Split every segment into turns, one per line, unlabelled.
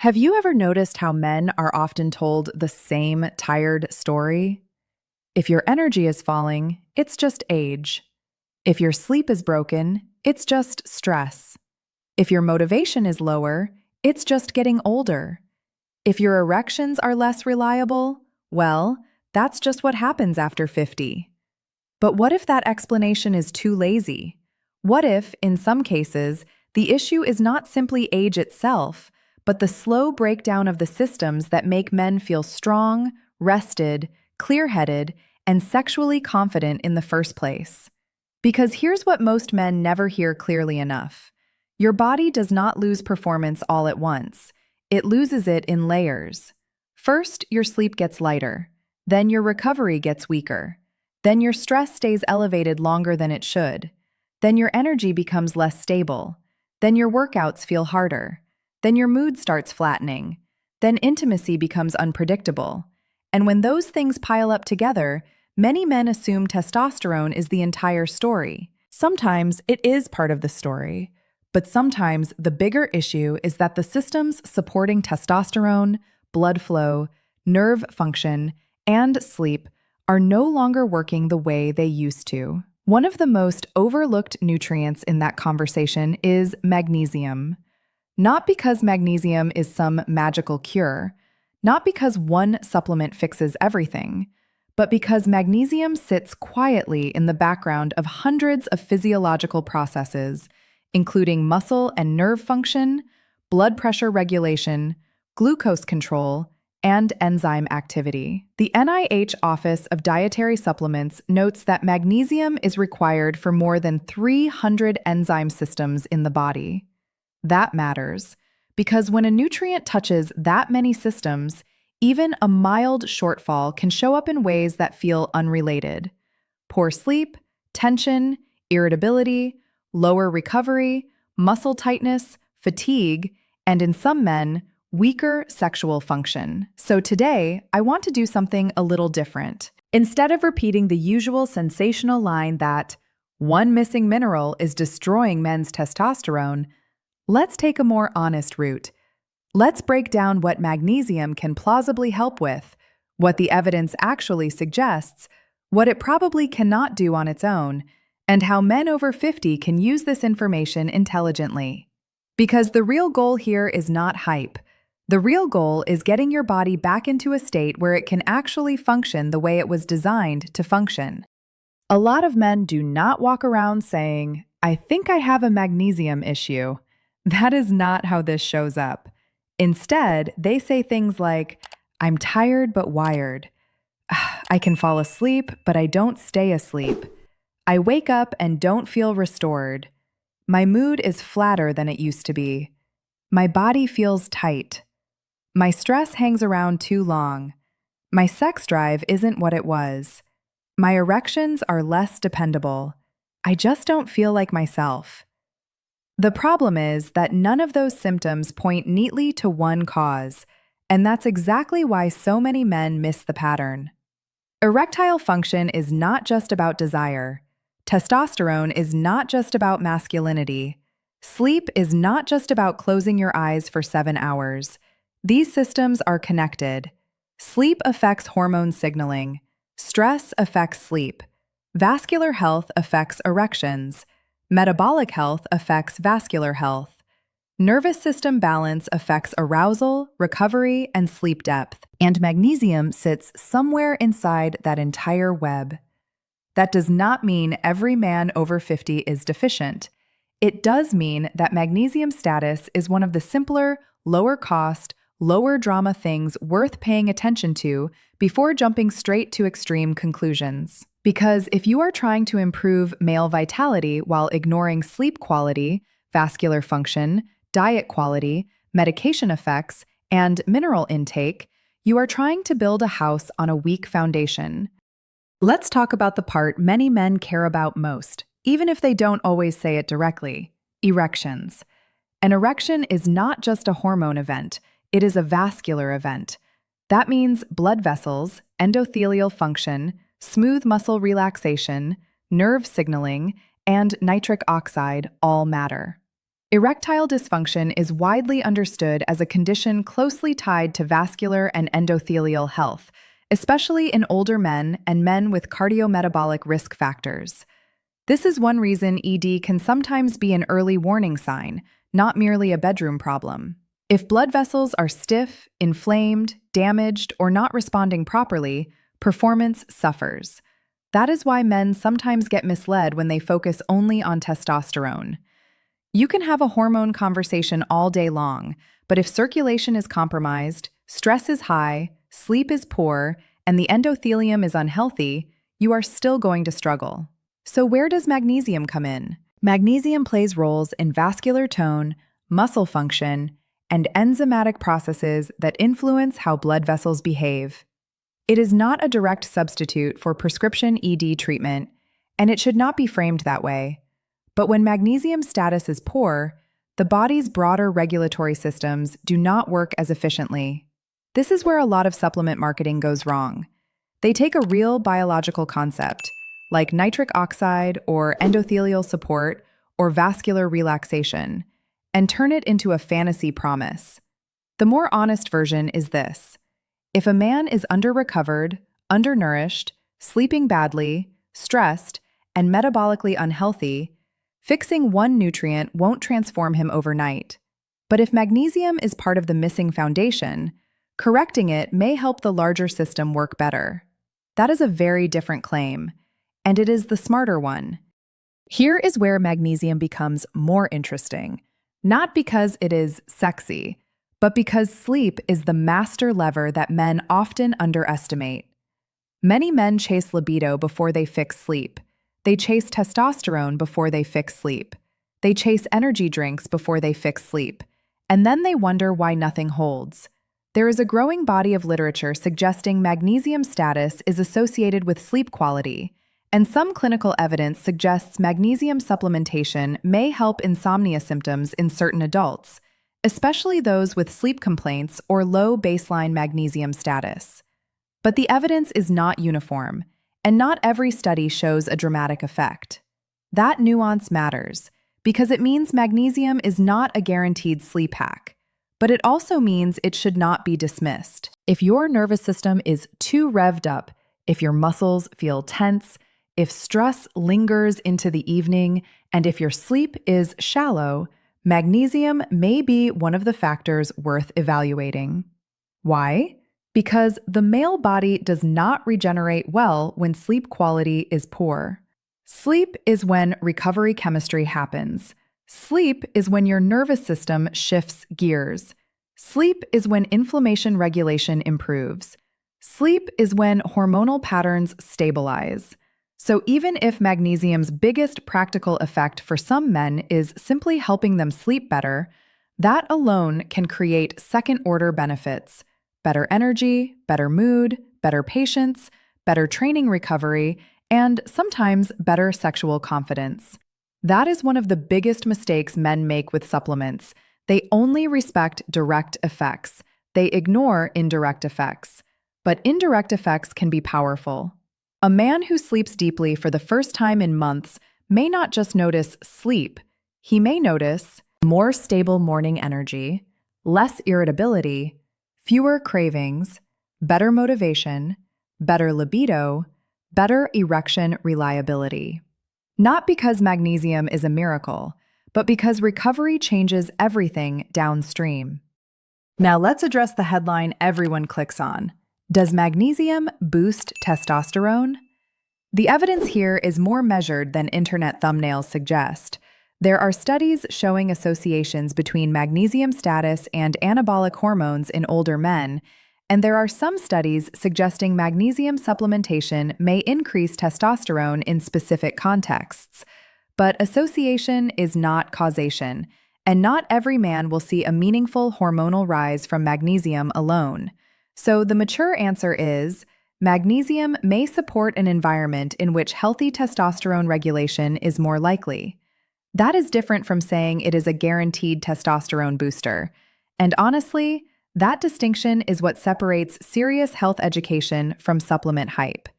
Have you ever noticed how men are often told the same tired story? If your energy is falling, it's just age. If your sleep is broken, it's just stress. If your motivation is lower, it's just getting older. If your erections are less reliable, well, that's just what happens after 50. But what if that explanation is too lazy? What if, in some cases, the issue is not simply age itself, but the slow breakdown of the systems that make men feel strong, rested, clear-headed, and sexually confident in the first place? Because here's what most men never hear clearly enough. Your body does not lose performance all at once. It loses it in layers. First, your sleep gets lighter. Then your recovery gets weaker. Then your stress stays elevated longer than it should. Then your energy becomes less stable. Then your workouts feel harder. Then your mood starts flattening. Then intimacy becomes unpredictable. And when those things pile up together, many men assume testosterone is the entire story. Sometimes it is part of the story, but sometimes the bigger issue is that the systems supporting testosterone, blood flow, nerve function, and sleep are no longer working the way they used to. One of the most overlooked nutrients in that conversation is magnesium. Not because magnesium is some magical cure, not because one supplement fixes everything, but because magnesium sits quietly in the background of hundreds of physiological processes, including muscle and nerve function, blood pressure regulation, glucose control, and enzyme activity. The NIH Office of Dietary Supplements notes that magnesium is required for more than 300 enzyme systems in the body. That matters, because when a nutrient touches that many systems, even a mild shortfall can show up in ways that feel unrelated. Poor sleep, tension, irritability, lower recovery, muscle tightness, fatigue, and in some men, weaker sexual function. So today, I want to do something a little different. Instead of repeating the usual sensational line that one missing mineral is destroying men's testosterone, let's take a more honest route. Let's break down what magnesium can plausibly help with, what the evidence actually suggests, what it probably cannot do on its own, and how men over 50 can use this information intelligently. Because the real goal here is not hype. The real goal is getting your body back into a state where it can actually function the way it was designed to function. A lot of men do not walk around saying, "I think I have a magnesium issue." That is not how this shows up. Instead, they say things like, "I'm tired but wired. I can fall asleep, but I don't stay asleep. I wake up and don't feel restored. My mood is flatter than it used to be. My body feels tight. My stress hangs around too long. My sex drive isn't what it was. My erections are less dependable. I just don't feel like myself." The problem is that none of those symptoms point neatly to one cause, and that's exactly why so many men miss the pattern. Erectile function is not just about desire. Testosterone is not just about masculinity. Sleep is not just about closing your eyes for 7 hours. These systems are connected. Sleep affects hormone signaling. Stress affects sleep. Vascular health affects erections. Metabolic health affects vascular health. Nervous system balance affects arousal, recovery, and sleep depth. And magnesium sits somewhere inside that entire web. That does not mean every man over 50 is deficient. It does mean that magnesium status is one of the simpler, lower cost, lower drama things worth paying attention to before jumping straight to extreme conclusions. Because if you are trying to improve male vitality while ignoring sleep quality, vascular function, diet quality, medication effects, and mineral intake, you are trying to build a house on a weak foundation. Let's talk about the part many men care about most, even if they don't always say it directly: erections. An erection is not just a hormone event, it is a vascular event. That means blood vessels, endothelial function, smooth muscle relaxation, nerve signaling, and nitric oxide all matter. Erectile dysfunction is widely understood as a condition closely tied to vascular and endothelial health, especially in older men and men with cardiometabolic risk factors. This is one reason ED can sometimes be an early warning sign, not merely a bedroom problem. If blood vessels are stiff, inflamed, damaged, or not responding properly, performance suffers. That is why men sometimes get misled when they focus only on testosterone. You can have a hormone conversation all day long, but if circulation is compromised, stress is high, sleep is poor, and the endothelium is unhealthy, you are still going to struggle. So where does magnesium come in? Magnesium plays roles in vascular tone, muscle function, and enzymatic processes that influence how blood vessels behave. It is not a direct substitute for prescription ED treatment, and it should not be framed that way. But when magnesium status is poor, the body's broader regulatory systems do not work as efficiently. This is where a lot of supplement marketing goes wrong. They take a real biological concept, like nitric oxide or endothelial support or vascular relaxation, and turn it into a fantasy promise. The more honest version is this. If a man is under-recovered, undernourished, sleeping badly, stressed, and metabolically unhealthy, fixing one nutrient won't transform him overnight. But if magnesium is part of the missing foundation, correcting it may help the larger system work better. That is a very different claim, and it is the smarter one. Here is where magnesium becomes more interesting, not because it is sexy, but because sleep is the master lever that men often underestimate. Many men chase libido before they fix sleep. They chase testosterone before they fix sleep. They chase energy drinks before they fix sleep. And then they wonder why nothing holds. There is a growing body of literature suggesting magnesium status is associated with sleep quality, and some clinical evidence suggests magnesium supplementation may help insomnia symptoms in certain adults, especially those with sleep complaints or low baseline magnesium status. But the evidence is not uniform, and not every study shows a dramatic effect. That nuance matters, because it means magnesium is not a guaranteed sleep hack, but it also means it should not be dismissed. If your nervous system is too revved up, if your muscles feel tense, if stress lingers into the evening, and if your sleep is shallow, magnesium may be one of the factors worth evaluating. Why? Because the male body does not regenerate well when sleep quality is poor. Sleep is when recovery chemistry happens. Sleep is when your nervous system shifts gears. Sleep is when inflammation regulation improves. Sleep is when hormonal patterns stabilize. So even if magnesium's biggest practical effect for some men is simply helping them sleep better, that alone can create second-order benefits: better energy, better mood, better patience, better training recovery, and sometimes better sexual confidence. That is one of the biggest mistakes men make with supplements. They only respect direct effects. They ignore indirect effects. But indirect effects can be powerful. A man who sleeps deeply for the first time in months may not just notice sleep. He may notice more stable morning energy, less irritability, fewer cravings, better motivation, better libido, better erection reliability. Not because magnesium is a miracle, but because recovery changes everything downstream. Now let's address the headline everyone clicks on. Does magnesium boost testosterone? The evidence here is more measured than internet thumbnails suggest. There are studies showing associations between magnesium status and anabolic hormones in older men, and there are some studies suggesting magnesium supplementation may increase testosterone in specific contexts. But association is not causation, and not every man will see a meaningful hormonal rise from magnesium alone. So the mature answer is, magnesium may support an environment in which healthy testosterone regulation is more likely. That is different from saying it is a guaranteed testosterone booster. And honestly, that distinction is what separates serious health education from supplement hype.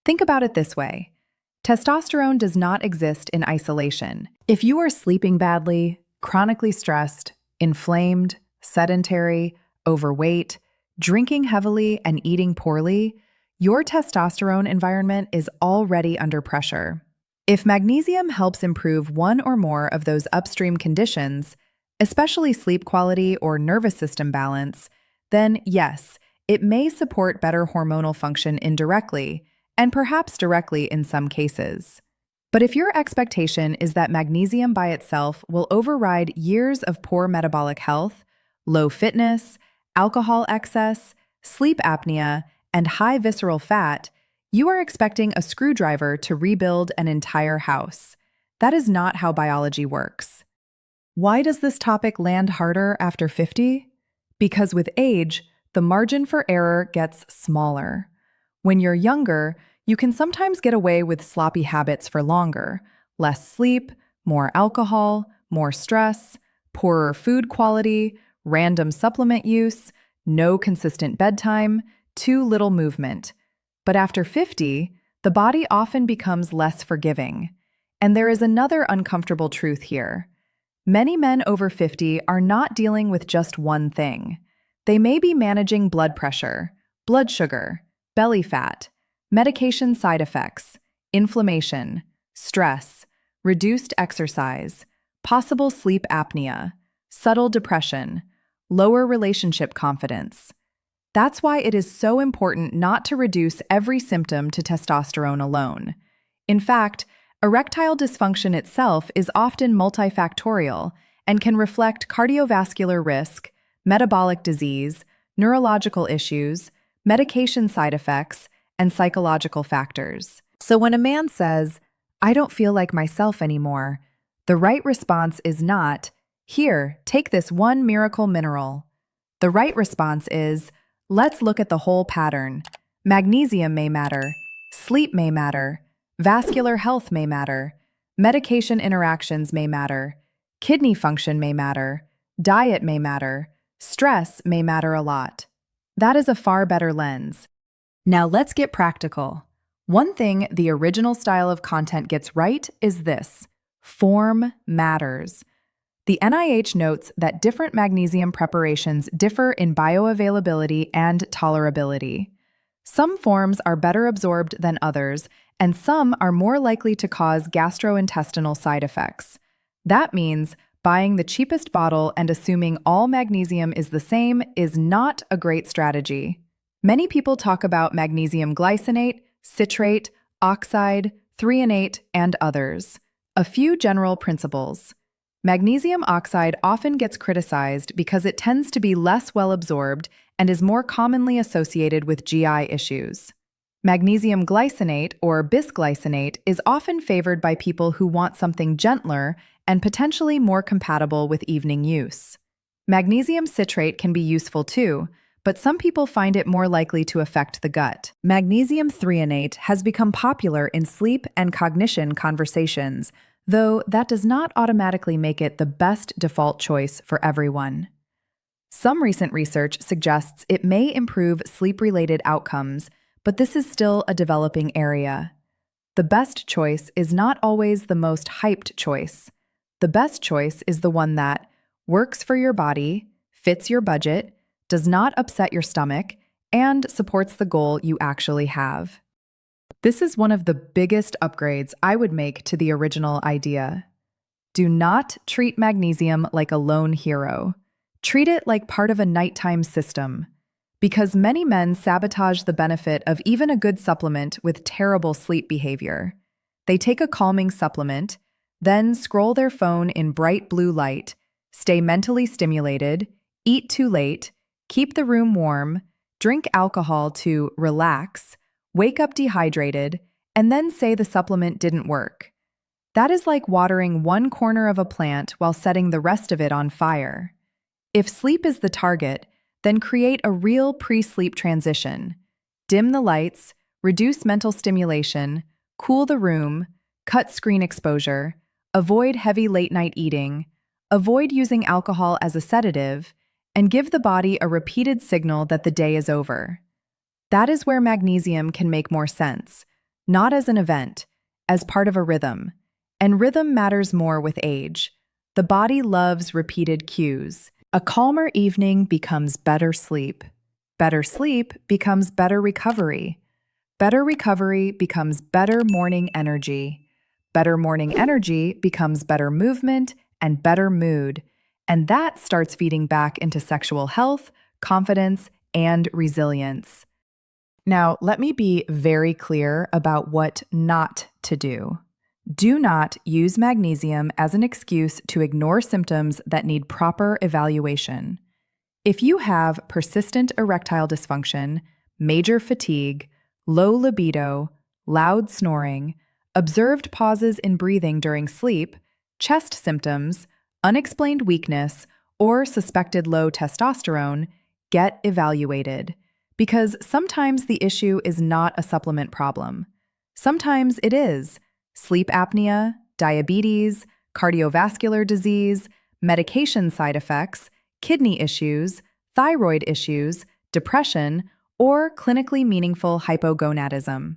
Think about it this way. Testosterone does not exist in isolation. If you are sleeping badly, chronically stressed, inflamed, sedentary, overweight, drinking heavily, and eating poorly, your testosterone environment is already under pressure. If magnesium helps improve one or more of those upstream conditions, especially sleep quality or nervous system balance, then yes, it may support better hormonal function indirectly, and perhaps directly in some cases. But if your expectation is that magnesium by itself will override years of poor metabolic health, low fitness, alcohol excess, sleep apnea, and high visceral fat, you are expecting a screwdriver to rebuild an entire house. That is not how biology works. Why does this topic land harder after 50? Because with age, the margin for error gets smaller. When you're younger, you can sometimes get away with sloppy habits for longer. Less sleep, more alcohol, more stress, poorer food quality, random supplement use, no consistent bedtime, too little movement. But after 50, the body often becomes less forgiving. And there is another uncomfortable truth here. Many men over 50 are not dealing with just one thing. They may be managing blood pressure, blood sugar, belly fat, medication side effects, inflammation, stress, reduced exercise, possible sleep apnea, subtle depression, lower relationship confidence. That's why it is so important not to reduce every symptom to testosterone alone. In fact, erectile dysfunction itself is often multifactorial and can reflect cardiovascular risk, metabolic disease, neurological issues, medication side effects, and psychological factors. So when a man says, "I don't feel like myself anymore," the right response is not, "Here, take this one miracle mineral." The right response is, "Let's look at the whole pattern. Magnesium may matter, sleep may matter, vascular health may matter, medication interactions may matter, kidney function may matter, diet may matter, stress may matter a lot." That is a far better lens. Now let's get practical. One thing the original style of content gets right is this: form matters. The NIH notes that different magnesium preparations differ in bioavailability and tolerability. Some forms are better absorbed than others, and some are more likely to cause gastrointestinal side effects. That means buying the cheapest bottle and assuming all magnesium is the same is not a great strategy. Many people talk about magnesium glycinate, citrate, oxide, threonate, and others. A few general principles. Magnesium oxide often gets criticized because it tends to be less well absorbed and is more commonly associated with GI issues. Magnesium glycinate, or bisglycinate, is often favored by people who want something gentler and potentially more compatible with evening use. Magnesium citrate can be useful too, but some people find it more likely to affect the gut. Magnesium threonate has become popular in sleep and cognition conversations, though that does not automatically make it the best default choice for everyone. Some recent research suggests it may improve sleep-related outcomes, but this is still a developing area. The best choice is not always the most hyped choice. The best choice is the one that works for your body, fits your budget, does not upset your stomach, and supports the goal you actually have. This is one of the biggest upgrades I would make to the original idea. Do not treat magnesium like a lone hero. Treat it like part of a nighttime system. Because many men sabotage the benefit of even a good supplement with terrible sleep behavior. They take a calming supplement, then scroll their phone in bright blue light, stay mentally stimulated, eat too late, keep the room warm, drink alcohol to relax, wake up dehydrated, and then say the supplement didn't work. That is like watering one corner of a plant while setting the rest of it on fire. If sleep is the target, then create a real pre-sleep transition. Dim the lights, reduce mental stimulation, cool the room, cut screen exposure, avoid heavy late-night eating, avoid using alcohol as a sedative, and give the body a repeated signal that the day is over. That is where magnesium can make more sense, not as an event, as part of a rhythm. And rhythm matters more with age. The body loves repeated cues. A calmer evening becomes better sleep. Better sleep becomes better recovery. Better recovery becomes better morning energy. Better morning energy becomes better movement and better mood. And that starts feeding back into sexual health, confidence, and resilience. Now, let me be very clear about what not to do. Do not use magnesium as an excuse to ignore symptoms that need proper evaluation. If you have persistent erectile dysfunction, major fatigue, low libido, loud snoring, observed pauses in breathing during sleep, chest symptoms, unexplained weakness, or suspected low testosterone, get evaluated. Because sometimes the issue is not a supplement problem. Sometimes it is sleep apnea, diabetes, cardiovascular disease, medication side effects, kidney issues, thyroid issues, depression, or clinically meaningful hypogonadism.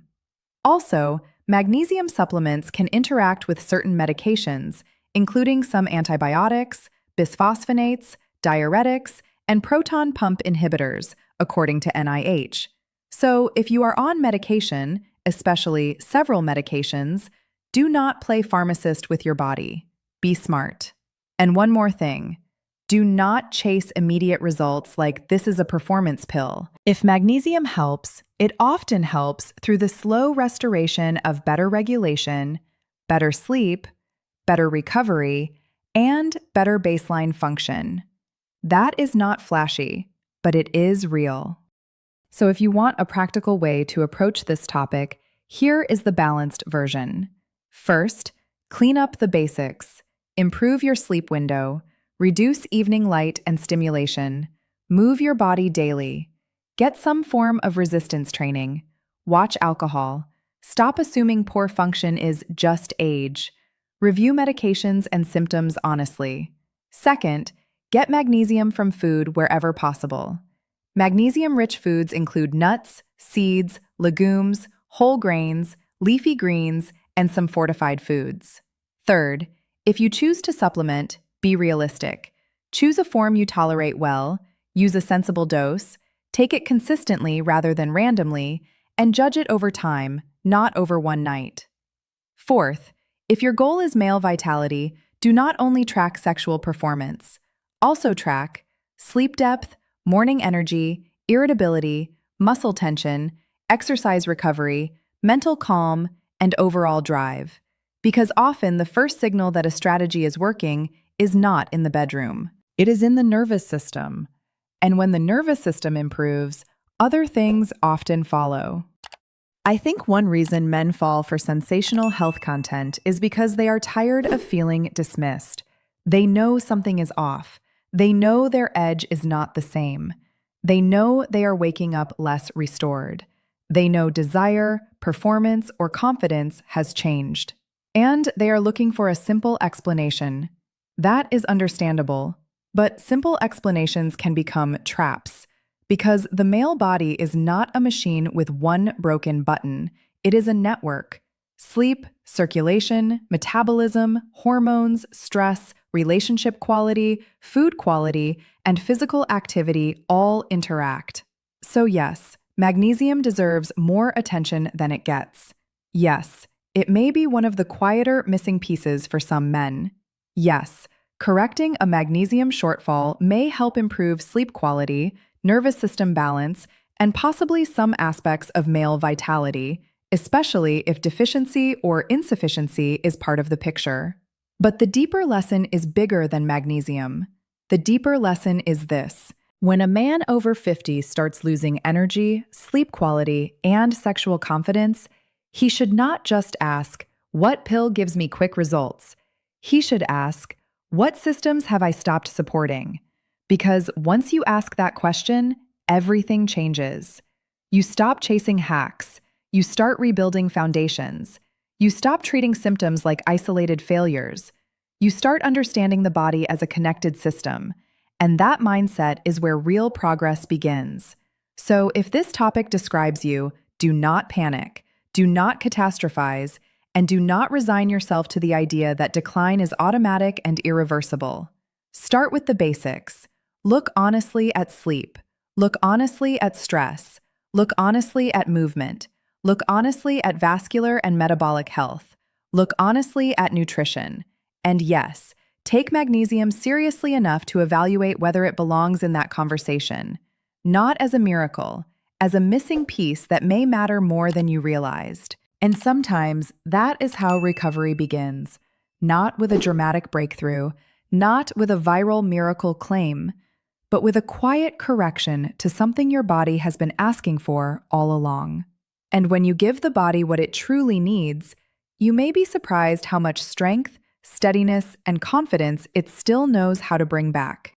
Also, magnesium supplements can interact with certain medications, including some antibiotics, bisphosphonates, diuretics, and proton pump inhibitors, according to NIH. So, if you are on medication, especially several medications, do not play pharmacist with your body. Be smart. And one more thing. Do not chase immediate results like this is a performance pill. If magnesium helps, it often helps through the slow restoration of better regulation, better sleep, better recovery, and better baseline function. That is not flashy, but it is real. So if you want a practical way to approach this topic, here is the balanced version. First, clean up the basics, improve your sleep window, reduce evening light and stimulation, move your body daily, get some form of resistance training, watch alcohol, stop assuming poor function is just age, review medications and symptoms honestly. Second, get magnesium from food wherever possible. Magnesium-rich foods include nuts, seeds, legumes, whole grains, leafy greens, and some fortified foods. Third, if you choose to supplement, be realistic. Choose a form you tolerate well, use a sensible dose, take it consistently rather than randomly, and judge it over time, not over one night. Fourth, if your goal is male vitality, do not only track sexual performance. Also track sleep depth, morning energy, irritability, muscle tension, exercise recovery, mental calm, and overall drive. Because often the first signal that a strategy is working is not in the bedroom. It is in the nervous system. And when the nervous system improves, other things often follow. I think one reason men fall for sensational health content is because they are tired of feeling dismissed. They know something is off. They know their edge is not the same. They know they are waking up less restored. They know desire, performance, or confidence has changed. And they are looking for a simple explanation. That is understandable, but simple explanations can become traps. Because the male body is not a machine with one broken button. It is a network. Sleep, circulation, metabolism, hormones, stress, relationship quality, food quality, and physical activity all interact. So yes, magnesium deserves more attention than it gets. Yes, it may be one of the quieter missing pieces for some men. Yes, correcting a magnesium shortfall may help improve sleep quality, nervous system balance, and possibly some aspects of male vitality, especially if deficiency or insufficiency is part of the picture. But the deeper lesson is bigger than magnesium. The deeper lesson is this. When a man over 50 starts losing energy, sleep quality, and sexual confidence, he should not just ask, "What pill gives me quick results?" He should ask, "What systems have I stopped supporting?" Because once you ask that question, everything changes. You stop chasing hacks. You start rebuilding foundations. You stop treating symptoms like isolated failures. You start understanding the body as a connected system. And that mindset is where real progress begins. So if this topic describes you, do not panic, do not catastrophize, And do not resign yourself to the idea that decline is automatic and irreversible. Start with the basics. Look honestly at sleep. Look honestly at stress. Look honestly at movement. Look honestly at vascular and metabolic health. Look honestly at nutrition. And yes, take magnesium seriously enough to evaluate whether it belongs in that conversation. Not as a miracle, as a missing piece that may matter more than you realized. And sometimes that is how recovery begins. Not with a dramatic breakthrough, not with a viral miracle claim, but with a quiet correction to something your body has been asking for all along. And when you give the body what it truly needs, you may be surprised how much strength, steadiness, and confidence it still knows how to bring back.